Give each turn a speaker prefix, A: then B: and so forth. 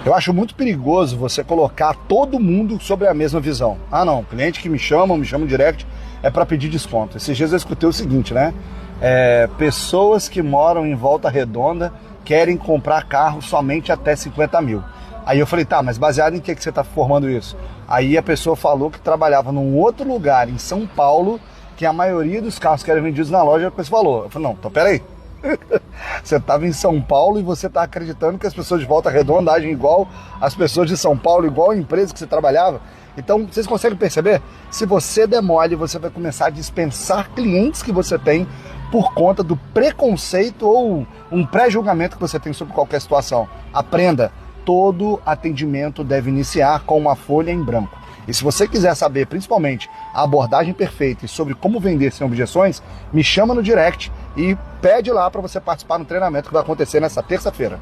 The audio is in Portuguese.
A: Eu acho muito perigoso você colocar todo mundo sobre a mesma visão. Ah não, cliente que me chama direct, é para pedir desconto. Esses dias eu escutei o seguinte, né? Pessoas que moram em Volta Redonda querem comprar carro somente até 50 mil. Aí eu falei, tá, mas baseado em que você está formando isso? Aí a pessoa falou que trabalhava num outro lugar, em São Paulo, que a maioria dos carros que eram vendidos na loja era com esse valor. Eu falei, não, então peraí. Você estava em São Paulo e você está acreditando que as pessoas de Volta Redonda agem igual as pessoas de São Paulo, igual a empresa que você trabalhava? Então, vocês conseguem perceber? Se você der mole, você vai começar a dispensar clientes que você tem por conta do preconceito ou um pré-julgamento que você tem sobre qualquer situação. Aprenda, todo atendimento deve iniciar com uma folha em branco. E se você quiser saber, principalmente, a abordagem perfeita e sobre como vender sem objeções, me chama no direct e pede lá para você participar no treinamento que vai acontecer nessa terça-feira.